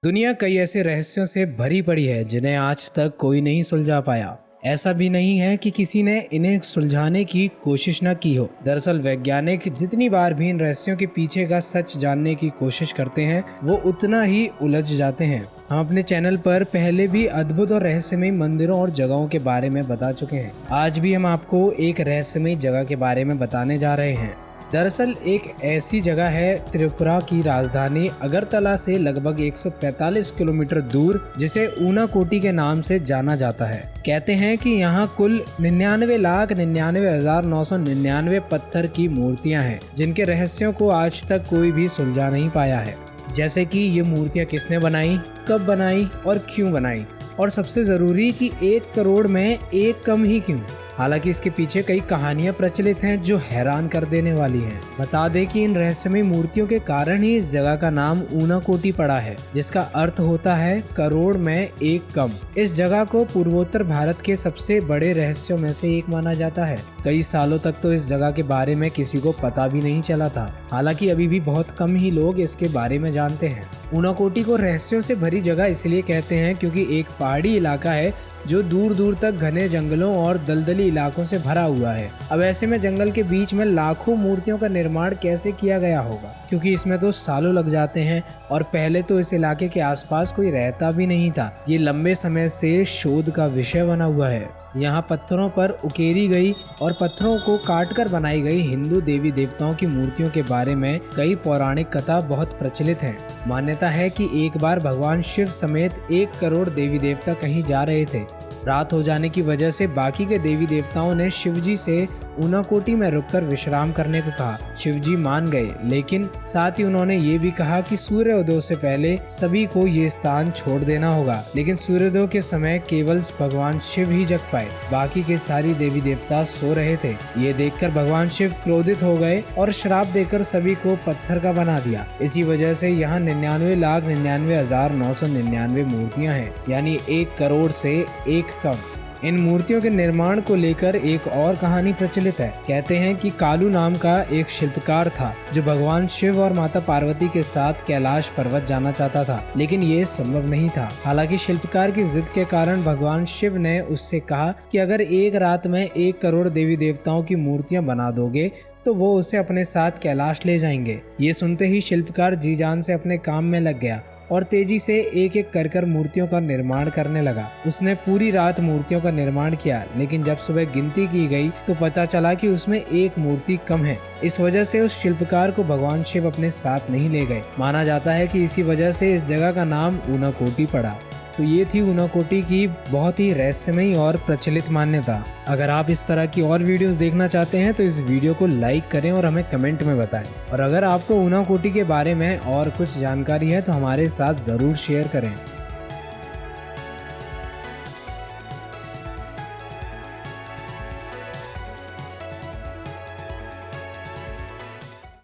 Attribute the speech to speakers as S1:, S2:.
S1: दुनिया कई ऐसे रहस्यों से भरी पड़ी है जिन्हें आज तक कोई नहीं सुलझा पाया। ऐसा भी नहीं है कि किसी ने इन्हें सुलझाने की कोशिश न की हो। दरअसल वैज्ञानिक जितनी बार भी इन रहस्यों के पीछे का सच जानने की कोशिश करते हैं वो उतना ही उलझ जाते हैं। हम अपने चैनल पर पहले भी अद्भुत और रहस्यमय मंदिरों और जगहों के बारे में बता चुके हैं। आज भी हम आपको एक रहस्यमय जगह के बारे में बताने जा रहे हैं। दरअसल एक ऐसी जगह है त्रिपुरा की राजधानी अगरतला से लगभग 145 किलोमीटर दूर, जिसे ऊनाकोटी के नाम से जाना जाता है। कहते हैं कि यहाँ कुल 99,99,999 पत्थर की मूर्तियाँ हैं, जिनके रहस्यों को आज तक कोई भी सुलझा नहीं पाया है। जैसे कि ये मूर्तियाँ किसने बनाई, कब बनाई और क्यों बनाई, और सबसे जरूरी कि 1 करोड़ में एक कम ही क्यों। हालांकि इसके पीछे कई कहानियां प्रचलित हैं जो हैरान कर देने वाली हैं। बता दें कि इन रहस्यमय मूर्तियों के कारण ही इस जगह का नाम ऊनाकोटी पड़ा है, जिसका अर्थ होता है करोड़ में एक कम। इस जगह को पूर्वोत्तर भारत के सबसे बड़े रहस्यों में से एक माना जाता है। कई सालों तक तो इस जगह के बारे में किसी को पता भी नहीं चला था। हालांकि अभी भी बहुत कम ही लोग इसके बारे में जानते हैं। ऊनाकोटी को रहस्यों से भरी जगह इसलिए कहते हैं क्योंकि एक पहाड़ी इलाका है जो दूर दूर तक घने जंगलों और दलदली इलाकों से भरा हुआ है। अब ऐसे में जंगल के बीच में लाखों मूर्तियों का निर्माण कैसे किया गया होगा, क्योंकि इसमें तो सालों लग जाते हैं और पहले तो इस इलाके के आसपास कोई रहता भी नहीं था। ये लंबे समय से शोध का विषय बना हुआ है। यहाँ पत्थरों पर उकेरी गई और पत्थरों को काटकर बनाई गई हिंदू देवी देवताओं की मूर्तियों के बारे में कई पौराणिक कथा बहुत प्रचलित हैं। मान्यता है कि एक बार भगवान शिव समेत 1 करोड़ देवी देवता कहीं जा रहे थे। रात हो जाने की वजह से बाकी के देवी देवताओं ने शिवजी से ऊनाकोटी में रुककर विश्राम करने को कहा। शिवजी मान गए, लेकिन साथ ही उन्होंने ये भी कहा कि सूर्योदय से पहले सभी को ये स्थान छोड़ देना होगा। लेकिन सूर्योदय के समय केवल भगवान शिव ही जग पाए, बाकी के सारी देवी देवता सो रहे थे। ये देखकर भगवान शिव क्रोधित हो गए और श्राप देकर सभी को पत्थर का बना दिया। इसी वजह से यहाँ 99,99,999 मूर्तियाँ हैं, यानी 1 करोड़ से एक कम। इन मूर्तियों के निर्माण को लेकर एक और कहानी प्रचलित है। कहते हैं कि कालू नाम का एक शिल्पकार था जो भगवान शिव और माता पार्वती के साथ कैलाश पर्वत जाना चाहता था, लेकिन ये संभव नहीं था। हालांकि शिल्पकार की जिद के कारण भगवान शिव ने उससे कहा कि अगर एक रात में 1 करोड़ देवी देवताओं की मूर्तियां बना दोगे तो वो उसे अपने साथ कैलाश ले जाएंगे। ये सुनते ही शिल्पकार जी जान से अपने काम में लग गया और तेजी से एक एक कर मूर्तियों का निर्माण करने लगा। उसने पूरी रात मूर्तियों का निर्माण किया, लेकिन जब सुबह गिनती की गई तो पता चला कि उसमें एक मूर्ति कम है। इस वजह से उस शिल्पकार को भगवान शिव अपने साथ नहीं ले गए। माना जाता है कि इसी वजह से इस जगह का नाम ऊनाकोटी पड़ा। तो ये थी ऊनाकोटी की बहुत ही रहस्यमयी और प्रचलित मान्यता। अगर आप इस तरह की और वीडियोस देखना चाहते हैं तो इस वीडियो को लाइक करें और हमें कमेंट में बताएं। और अगर आपको ऊनाकोटी के बारे में और कुछ जानकारी है तो हमारे साथ ज़रूर शेयर करें।